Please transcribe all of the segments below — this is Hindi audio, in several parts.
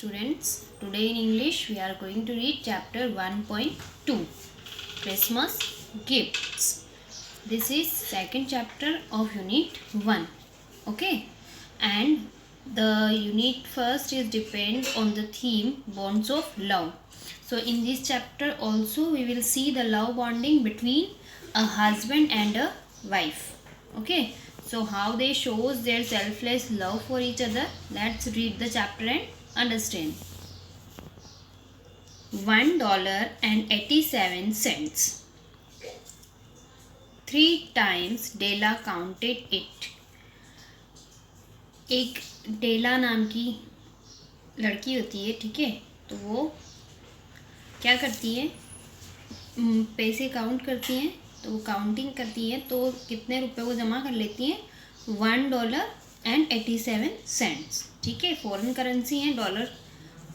students. Today in English we are going to read chapter 1.2 Christmas Gifts. This is second chapter of unit 1. Okay, and the unit first is depend on the theme bonds of love. So in this chapter also we will see the love bonding between a husband and a wife. Okay, so how they shows their selfless love for each other. Let's read the chapter and understand. $1.87. 3 times Della counted it. एक डेला नाम की लड़की होती है, ठीक है, तो वो क्या करती है, पैसे काउंट करती हैं, तो वो काउंटिंग करती है तो कितने रुपए वो जमा कर लेती हैं, $1.87, ठीक है, फॉरेन करेंसी है डॉलर,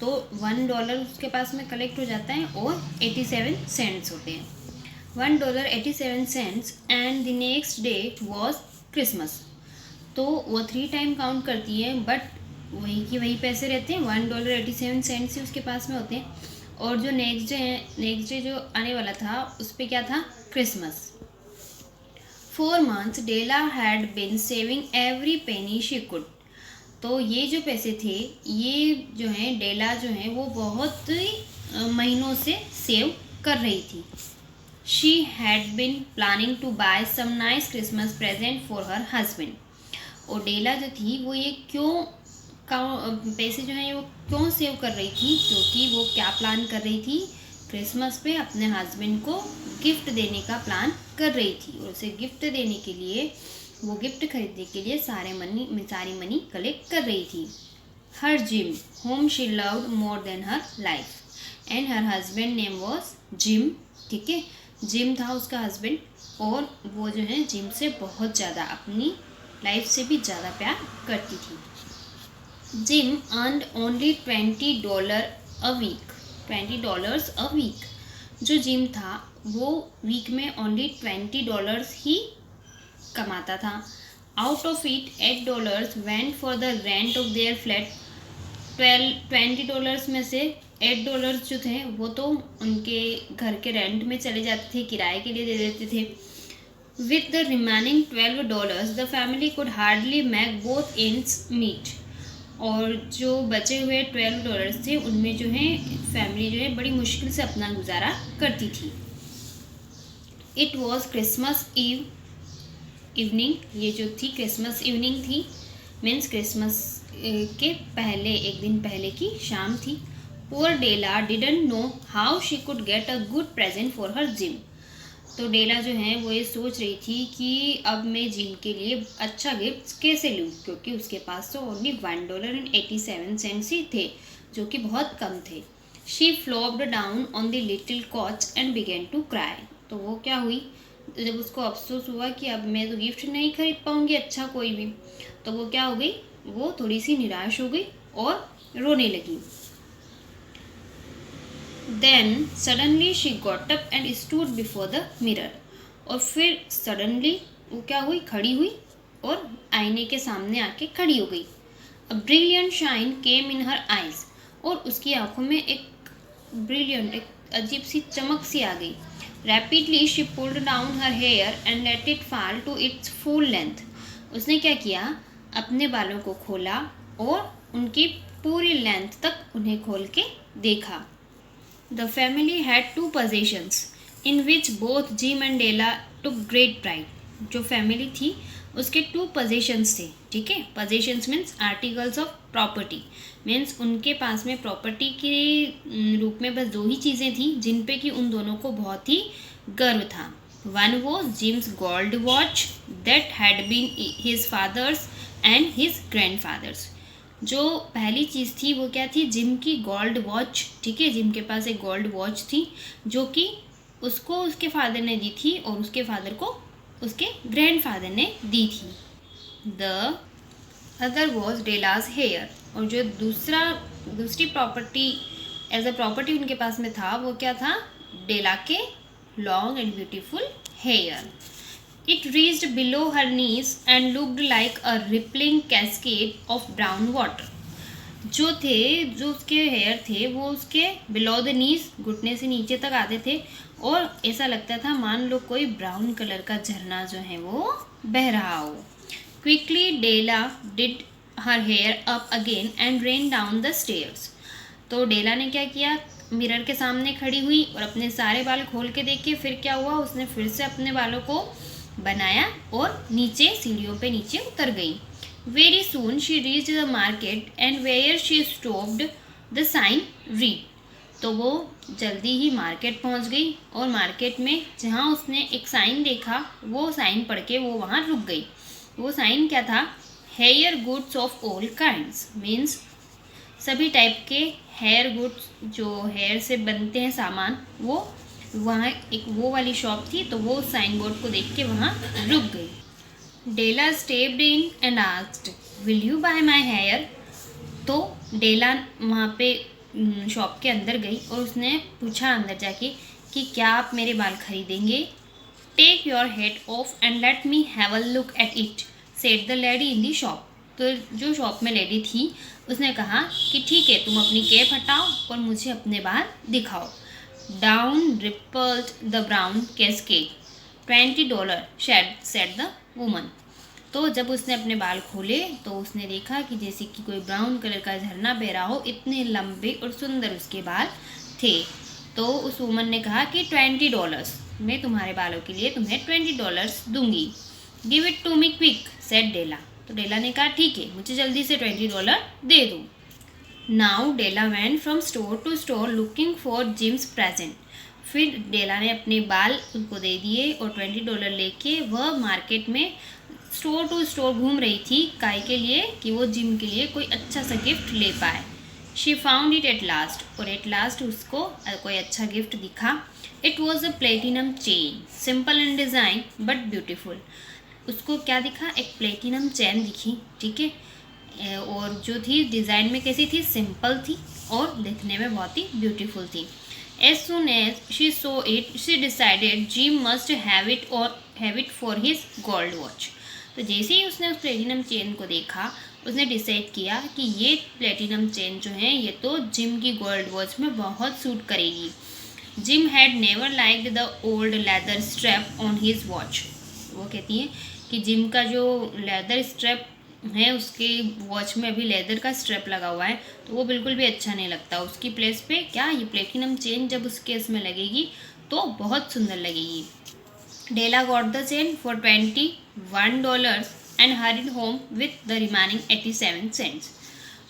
तो $1 उसके पास में कलेक्ट हो जाता है और 87 सेंट्स होते हैं, $1.87 and the next day was Christmas. तो वो 3 टाइम काउंट करती है बट वही की वही पैसे रहते हैं, $1.87 ही उसके पास में होते हैं, और जो नेक्स्ट डे जो आने वाला था उस पर क्या था, Christmas. 4 months Della had been saving every penny she could. तो ये जो पैसे थे, ये जो है डेला जो है वो बहुत महीनों से सेव कर रही थी। She had been planning to buy some nice Christmas present for her husband. और डेला जो थी वो ये पैसे जो हैं वो क्यों सेव कर रही थी, क्योंकि वो क्या प्लान कर रही थी, क्रिसमस पे अपने हस्बैंड को गिफ्ट देने का प्लान कर रही थी, और उसे गिफ्ट देने के लिए, वो गिफ्ट खरीदने के लिए सारी मनी कलेक्ट कर रही थी। Her Jim whom she loved more than her life and her husband name was Jim, ठीक है, जिम था उसका हस्बैंड, और वो जो है जिम से बहुत ज़्यादा, अपनी लाइफ से भी ज़्यादा प्यार करती थी। Jim earned only $20 a week. जो जिम था वो वीक में ओनली $20 ही कमाता था। Out of it $8 went for the rent of their flat. $20 में से $8 जो थे वो तो उनके घर के रेंट में चले जाते थे, किराए के लिए दे देते थे। With the remaining $12, the family could hardly make both ends meet. और जो बचे हुए $12 थे उनमें जो है फैमिली जो है बड़ी मुश्किल से अपना गुजारा करती थी। It was Christmas इवनिंग, ये जो थी क्रिसमस इवनिंग थी, मीन्स क्रिसमस के पहले, एक दिन पहले की शाम थी। Poor Della didn't know how she could get a good present for her Jim. तो डेला जो है वो ये सोच रही थी कि अब मैं जिम के लिए अच्छा गिफ्ट कैसे लूँ, क्योंकि उसके पास तो ओनली $1.87 ही थे, जो कि बहुत कम थे। She flopped down on the little couch and began to cry. तो वो क्या हुई, जब उसको अफसोस हुआ कि अब मैं तो गिफ्ट नहीं खरीद पाऊँगी अच्छा कोई भी, तो वो क्या हो गई, वो थोड़ी सी निराश हो गई और रोने लगी। Then suddenly she got up and stood before the mirror. और फिर suddenly वो क्या हुई, खड़ी हुई और आईने के सामने आके खड़ी हो गई। A brilliant shine came in her eyes. और उसकी आंखों में एक brilliant, एक अजीब सी चमक सी आ गई। Rapidly she pulled down her hair and let it fall to its full length. उसने क्या किया, अपने बालों को खोला और उनकी पूरी लेंथ तक उन्हें खोल के देखा। The family had 2 possessions in which both Jim and Della took great pride. जो फैमिली थी उसके 2 possessions थे, ठीक है, possessions means articles of property, means उनके पास में प्रॉपर्टी के रूप में बस 2 ही चीज़ें थी जिन पे कि उन दोनों को बहुत ही गर्व था। One was Jim's gold watch that had been his father's and his grandfather's. जो पहली चीज़ थी वो क्या थी, जिम की गोल्ड वॉच, ठीक है, जिम के पास एक गोल्ड वॉच थी जो कि उसको उसके फादर ने दी थी और उसके फादर को उसके ग्रैंडफादर ने दी थी। The other was Della's hair. और जो दूसरी प्रॉपर्टी एज अ प्रॉपर्टी उनके पास में था वो क्या था, डेला के long and beautiful hair. It reached below her knees and looked like a rippling cascade of brown water. जो उसके हेयर थे वो उसके बिलो द नीज, घुटने से नीचे तक आते थे, और ऐसा लगता था मान लो कोई ब्राउन कलर का झरना जो है वो बह रहा हो। Quickly Della did her hair up again and ran down the stairs. तो डेला ने क्या किया, मिरर के सामने खड़ी हुई और अपने सारे बाल खोल के देखे। फिर क्या हुआ, उसने फिर से अपने बालों को बनाया और नीचे सीढ़ियों पे नीचे उतर गई। Very soon she reached the market and where she stopped the sign read. तो वो जल्दी ही मार्केट पहुंच गई और मार्केट में जहां उसने एक साइन देखा वो साइन पढ़ के वो वहां रुक गई। वो साइन क्या था, hair goods of all kinds, means सभी टाइप के हेयर गुड्स, जो हेयर से बनते हैं सामान, वो वहाँ एक वो वाली शॉप थी। तो वो साइन बोर्ड को देख के वहाँ रुक गई। Della stepped in and asked will you buy my hair. तो डेला वहाँ पे शॉप के अंदर गई और उसने पूछा अंदर जाके कि क्या आप मेरे बाल खरीदेंगे। Take your head off and let me have a look at it, said the lady in the shop. तो जो शॉप में लेडी थी उसने कहा कि ठीक है, तुम अपनी कैप हटाओ और मुझे अपने बाल दिखाओ। Down rippled the brown cascade, $20 said the woman. तो जब उसने अपने बाल खोले तो उसने देखा कि जैसे कि कोई ब्राउन कलर का झरना बह रहा हो, इतने लंबे और सुंदर उसके बाल थे। तो उस वुमन ने कहा कि $20, मैं तुम्हारे बालों के लिए तुम्हें $20 दूंगी। Give it to me quick, said Della. तो डेला ने कहा ठीक है, मुझे जल्दी से $20 दे दो। Now Della went from store to store looking for Jim's present. फिर डेला ने अपने बाल उनको दे दिए और $20 लेके वह मार्केट में स्टोर टू स्टोर घूम रही थी, काय के लिए कि वो जिम के लिए कोई अच्छा सा गिफ्ट ले पाए। She found it at last, और एट लास्ट उसको कोई अच्छा गिफ्ट दिखा। It was a platinum chain, simple in design but beautiful. उसको क्या दिखा, एक प्लेटिनम चेन दिखी, ठीक है, और जो थी डिज़ाइन में कैसी थी, सिंपल थी और दिखने में बहुत ही ब्यूटीफुल थी। As soon as she saw it she decided Jim must have it for his gold watch. तो जैसे ही उसने उस प्लेटिनम चेन को देखा उसने डिसाइड किया कि ये प्लेटिनम चेन जो है ये तो जिम की गोल्ड वॉच में बहुत सूट करेगी। Gym had never liked the old leather strap on his watch. वो कहती है कि जिम का जो लेदर स्ट्रैप है उसके वॉच में अभी लेदर का स्ट्रैप लगा हुआ है, तो वो बिल्कुल भी अच्छा नहीं लगता। उसकी प्लेस पे क्या ये प्लेटिनम चेन जब उसके इसमें लगेगी तो बहुत सुंदर लगेगी। Della got the chain for $21 and hurried home with the remaining 87 cents.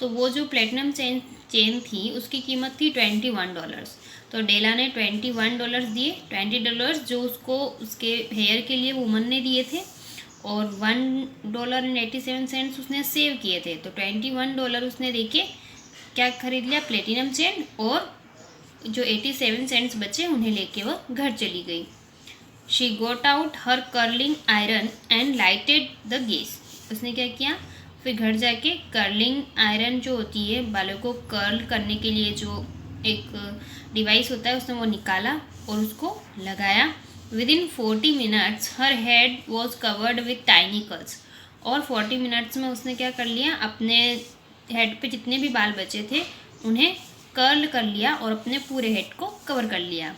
तो वो जो प्लेटिनम चेन थी उसकी कीमत थी $21। तो डेला ने $21 दिए, $20 जो उसको उसके हेयर के लिए वुमन ने दिए थे और $1.87 उसने सेव किए थे। तो $21 उसने देके क्या खरीद लिया, प्लेटिनम चेन, और जो 87 सेंट्स बचे उन्हें लेके वह घर चली गई। She got out her curling iron and lighted the gas. उसने क्या किया, फिर घर जाके कर्लिंग आयरन जो होती है बालों को कर्ल करने के लिए जो एक डिवाइस होता है उसने वो निकाला और उसको लगाया। Within 40 minutes her head was covered with tiny curls. और 40 मिनट्स में उसने क्या कर लिया, अपने हेड पे जितने भी बाल बचे थे उन्हें कर्ल कर लिया और अपने पूरे हेड को कवर कर लिया।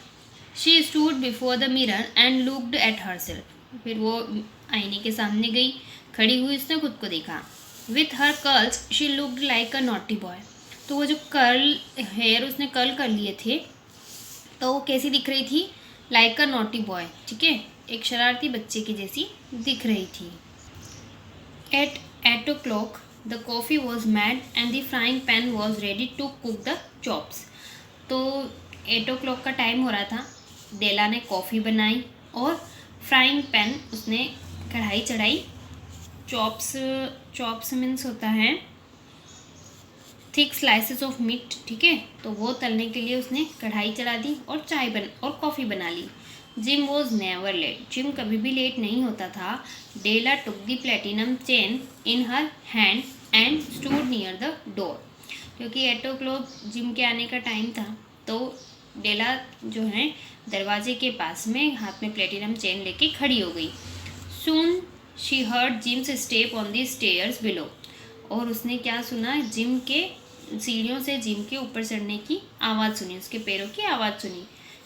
She stood before the mirror and looked at her self. फिर वो आईने के सामने गई, खड़ी हुई, उसने खुद को देखा। With her curls she looked like a naughty boy. तो वो जो कर्ल हेयर उसने कर्ल कर लिए थे तो वो कैसी दिख रही थी, लाइक अ नॉटी बॉय, ठीक है, एक शरारती बच्चे की जैसी दिख रही थी। At 8 o'clock the coffee was made and the frying pan was ready to cook the chops. तो 8 o'clock का टाइम हो रहा था, डेला ने कॉफ़ी बनाई और फ्राइंग पैन उसने कढ़ाई चढ़ाई। चॉप्स मीन्स होता है थिक स्लाइसेस ऑफ मीट, ठीक है, तो वो तलने के लिए उसने कढ़ाई चढ़ा दी और कॉफ़ी बना ली। Jim was never late, Jim कभी भी लेट नहीं होता था। Della took the platinum chain in her hand and stood near the door. क्योंकि 8 o'clock जिम के आने का टाइम था तो डेला जो है दरवाजे के पास में हाथ में प्लेटिनम चेन लेके खड़ी हो गई। Soon she heard Jim's step on the stairs below. और उसने क्या सुना, जिम के सीढ़ियों से जिम के ऊपर चढ़ने की आवाज़ सुनी, उसके पैरों की आवाज़ सुनी।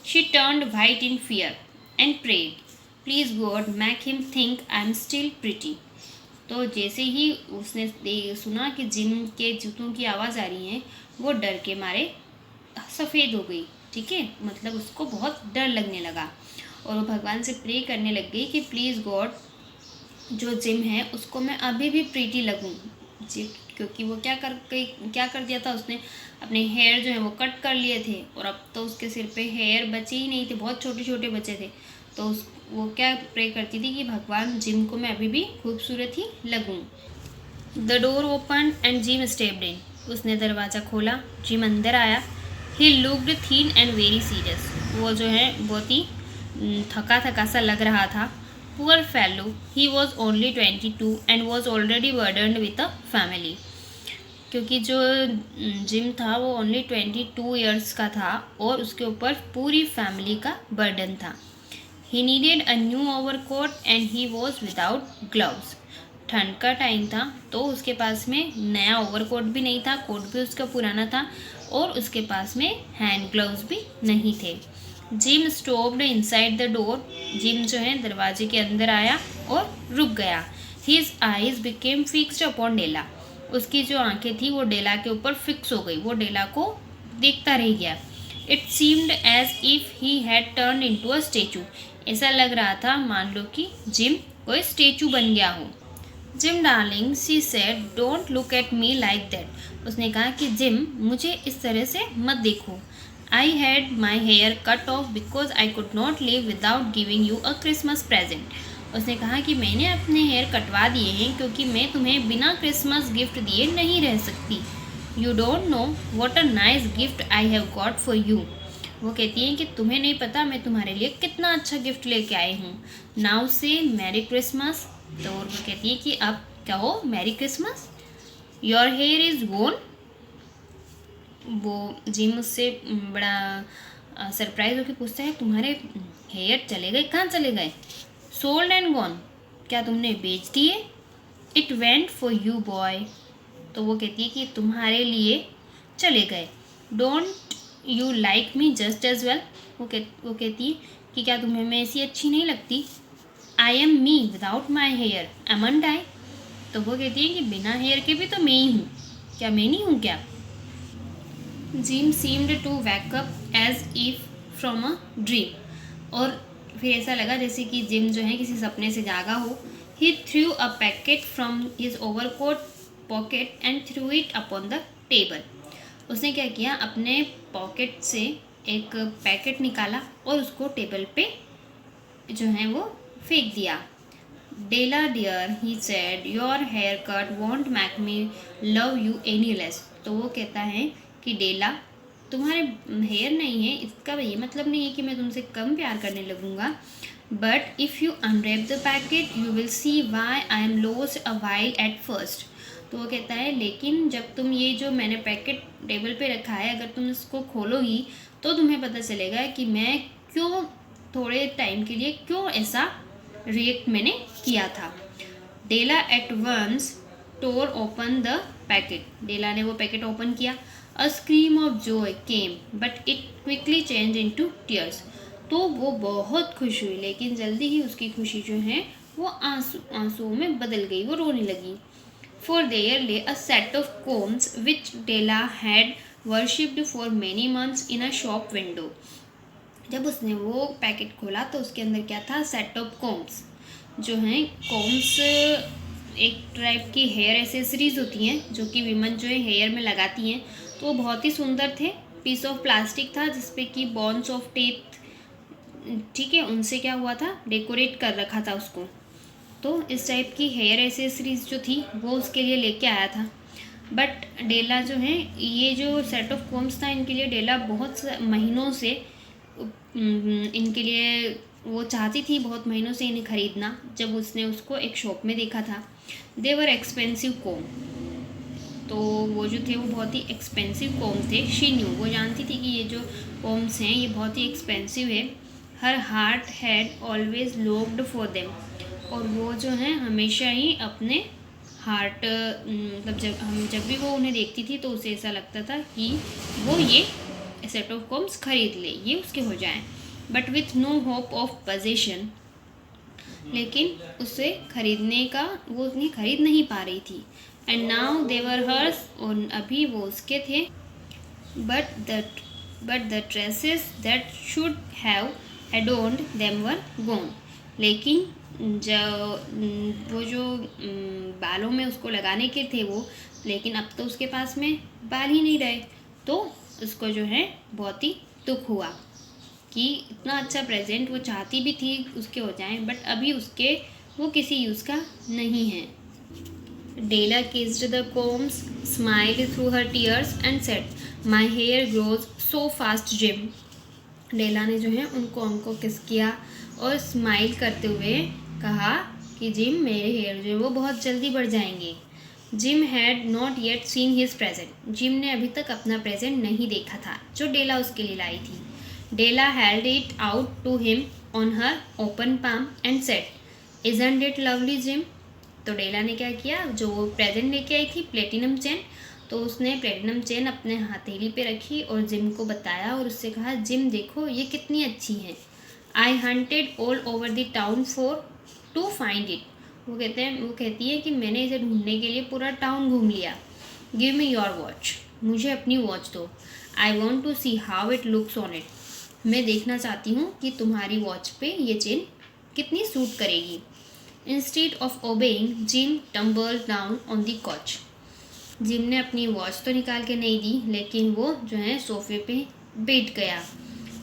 She turned white in fear and prayed, please God make him think I am still pretty. तो जैसे ही उसने सुना कि जिम के जूतों की आवाज़ आ रही है, वो डर के मारे सफ़ेद हो गई। ठीक है, मतलब उसको बहुत डर लगने लगा और वो भगवान से प्रे करने लग गई कि प्लीज़ गॉड, जो जिम है उसको मैं अभी भी प्रीटी लगूं जी, क्योंकि वो क्या कर दिया था, उसने अपने हेयर जो है वो कट कर लिए थे और अब तो उसके सिर पे हेयर बचे ही नहीं थे, बहुत छोटे छोटे बचे थे। तो वो क्या प्रे करती थी कि भगवान, जिम को मैं अभी भी खूबसूरत ही लगूं। The door open and Jim stepped in, उसने दरवाज़ा खोला, जिम अंदर आया। He looked thin and very serious, वो जो है बहुत ही थका थका सा लग रहा था। Poor fellow, he was only 22 and was already burdened with a family, क्योंकि जो जिम था वो ओनली 22 ईयर्स का था और उसके ऊपर पूरी फैमिली का बर्डन था। He needed a new overcoat and he was without gloves, ठंड का टाइम था तो उसके पास में नया ओवरकोट भी नहीं था, कोट भी उसका पुराना था और उसके पास में हैंड ग्लव्स भी नहीं थे। Jim stopped inside the door, Jim जो है दरवाजे के अंदर आया और रुक गया। His eyes became fixed upon Della, उसकी जो आंखें थी वो डेला के ऊपर फिक्स हो गई, वो डेला को देखता रह गया। It seemed as if he had turn into a statue, ऐसा लग रहा था मान लो कि जिम कोई स्टेचू बन गया हो। Gym darling, she said, don't look at me like that, उसने कहा कि जिम, मुझे इस तरह से मत देखो। I had my hair cut off because I could not live without giving you a Christmas present, उसने कहा कि मैंने अपने हेयर कटवा दिए हैं क्योंकि मैं तुम्हें बिना क्रिसमस गिफ्ट दिए नहीं रह सकती। You don't know what a nice gift I have got for you, वो कहती हैं कि तुम्हें नहीं पता मैं तुम्हारे लिए कितना अच्छा गिफ्ट लेके आई हूँ। नाउ से मैरी क्रिसमस, तो वो कहती है कि अब कहो merry Christmas. Your here is gonna, वो जिम उससे बड़ा सरप्राइज होकर पूछता है तुम्हारे हेयर चले गए, कहाँ चले गए? सोल्ड एंड गॉन, क्या तुमने बेच दिए? It went for you boy, तो वो कहती है कि तुम्हारे लिए चले गए। Don't you like me just as well, वो कहती है कि क्या तुम्हें मैं ऐसी अच्छी नहीं लगती? I am me without my hair ain't I, तो वो कहती है कि बिना हेयर के भी तो मैं ही हूँ, क्या मैं नहीं हूँ क्या? Jim seemed to wake up as if from a dream, और फिर ऐसा लगा जैसे कि जिम जो है किसी सपने से जागा हो। He threw a packet from his overcoat pocket and threw it upon the table, उसने क्या किया, अपने पॉकेट से एक पैकेट निकाला और उसको टेबल पे जो है वो फेंक दिया। Della dear, he said, your haircut won't make me love you any less, तो वो कहता है कि डेला, तुम्हारे हेयर नहीं है इसका ये मतलब नहीं है कि मैं तुमसे कम प्यार करने लगूंगा, but if you unwrap the packet you will see why I am lost a while at first, तो वो कहता है लेकिन जब तुम ये जो मैंने पैकेट टेबल पे रखा है अगर तुम इसको खोलोगी तो तुम्हें पता चलेगा कि मैं क्यों थोड़े टाइम के लिए क्यों ऐसा रिएक्ट मैंने किया था। Della at once tore open the packet, डेला ने वो पैकेट ओपन किया। A scream of joy came but it quickly change into tears, तो वो बहुत खुश हुई लेकिन जल्दी ही उसकी खुशी जो है वो आंसुओं में बदल गई, वो रोने लगी। For there lay a set of combs which Della had worshipped for many months in a shop window, जब उसने वो पैकेट खोला तो उसके अंदर क्या था, सेट ऑफ कॉम्स, जो हैं कॉम्स एक टाइप की हेयर एसेसरीज होती हैं जो कि विमन जो है हेयर में लगाती हैं, तो वो बहुत ही सुंदर थे। पीस ऑफ प्लास्टिक था जिसपे कि बॉन्स ऑफ टेथ, ठीक है, उनसे क्या हुआ था, डेकोरेट कर रखा था उसको, तो इस टाइप की हेयर एसेसरीज जो थी वो उसके लिए लेके आया था। बट डेला जो है ये जो सेट ऑफ कॉम्स था इनके लिए डेला बहुत महीनों से इनके लिए वो चाहती थी, बहुत महीनों से इन्हें ख़रीदना, जब उसने उसको एक शॉप में देखा था। दे वर एक्सपेंसिव कोम, तो वो जो थे वो बहुत ही एक्सपेंसिव कोम थे। शी न्यू, वो जानती थी कि ये जो कोम्स हैं ये बहुत ही एक्सपेंसिव है। Her heart had always locked for them, और वो जो है हमेशा ही अपने हार्ट, मतलब जब भी वो उन्हें देखती थी तो उसे ऐसा लगता था कि वो ये सेट ऑफ कॉम्स खरीद ले, ये उसके हो जाएं, but with no hope of possession. लेकिन उसे खरीदने का वो उतनी खरीद नहीं पा रही थी। And now they were hers, और अभी वो उसके थे। But the dresses that should have adorned them were gone. लेकिन वो जो बालों में उसको लगाने के थे वो, लेकिन अब तो उसके पास में बाल ही नहीं रहे। तो उसको जो है बहुत ही दुख हुआ कि इतना अच्छा प्रेजेंट वो चाहती भी थी उसके हो जाएं, बट अभी उसके वो किसी यूज़ का नहीं है। Della kissed the combs, smiled through her tears and said, my hair grows so fast Jim. डेला ने जो है उनको किस किया और स्माइल करते हुए कहा कि जिम, मेरे हेयर जो है वो बहुत जल्दी बढ़ जाएंगे। Gym had not yet seen his present. Gym ने अभी तक अपना प्रेजेंट नहीं देखा था जो डेला उसके लिए लाई थी। Della held it out to him on her open palm and said, isn't it lovely Jim. तो डेला ने क्या किया, जो वो प्रेजेंट लेके आई थी प्लेटिनम चेन, तो उसने प्लेटिनम चेन अपने हथेली पे रखी और जिम को बताया और उससे कहा, जिम देखो ये कितनी अच्छी है। I hunted all over the town for to find it. वो कहती है कि मैंने इसे ढूंढने के लिए पूरा टाउन घूम लिया। गिव मी योर वॉच, मुझे अपनी वॉच दो। I want to see how it looks on it. मैं देखना चाहती हूँ कि तुम्हारी वॉच पे ये चेन कितनी सूट करेगी। Instead of obeying, Jim tumbled down on the couch. Jim ने अपनी वॉच तो निकाल के नहीं दी, लेकिन वो जो है सोफे पे बैठ गया।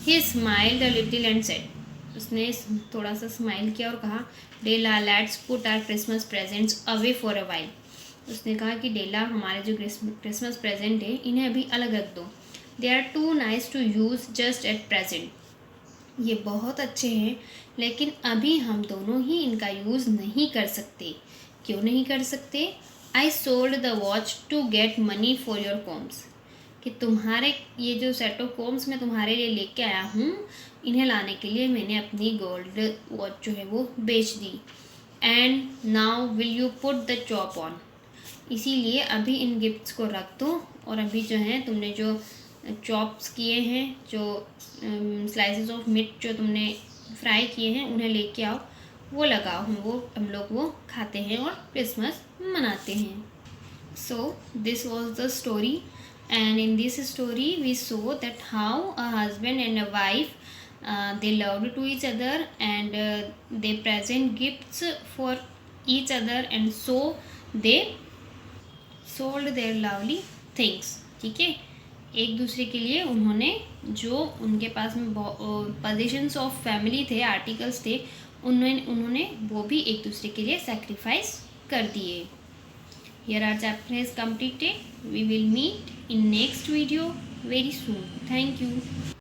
He smiled a little and said, उसने थोड़ा सा स्माइल किया और कहा, Della let's put our Christmas presents away for a while. उसने कहा कि डेला, हमारे जो क्रिसमस प्रेजेंट है इन्हें अभी अलग रख दो। They are too nice to use just at present. ये बहुत अच्छे हैं, लेकिन अभी हम दोनों ही इनका यूज़ नहीं कर सकते। क्यों नहीं कर सकते? I sold the watch to get money for your combs. कि तुम्हारे ये जो सेट ऑफ कॉम्स मैं तुम्हारे लिए लेके आया हूँ, इन्हें लाने के लिए मैंने अपनी गोल्ड वॉच जो है वो बेच दी। And now will you put the chop on. इसीलिए अभी इन गिफ्ट्स को रख दो और अभी जो है तुमने जो चॉप्स किए हैं, जो स्लाइसेस ऑफ मीट जो तुमने फ्राई किए हैं उन्हें लेके आओ, वो लगाओ, हम लोग वो खाते हैं और क्रिसमस मनाते हैं। So this was the story, and in this story we saw that how a husband and a wife they loved to each other, and they present gifts for each other, and so they sold their lovely things। ठीक है, एक दूसरे के लिए उन्होंने जो उनके पास में पोजीशंस ऑफ फैमिली थे, आर्टिकल्स थे, उन्होंने वो भी एक दूसरे के लिए सेक्रीफाइस कर दिए। Here our chapter is completed. We will meet in next video very soon. Thank you.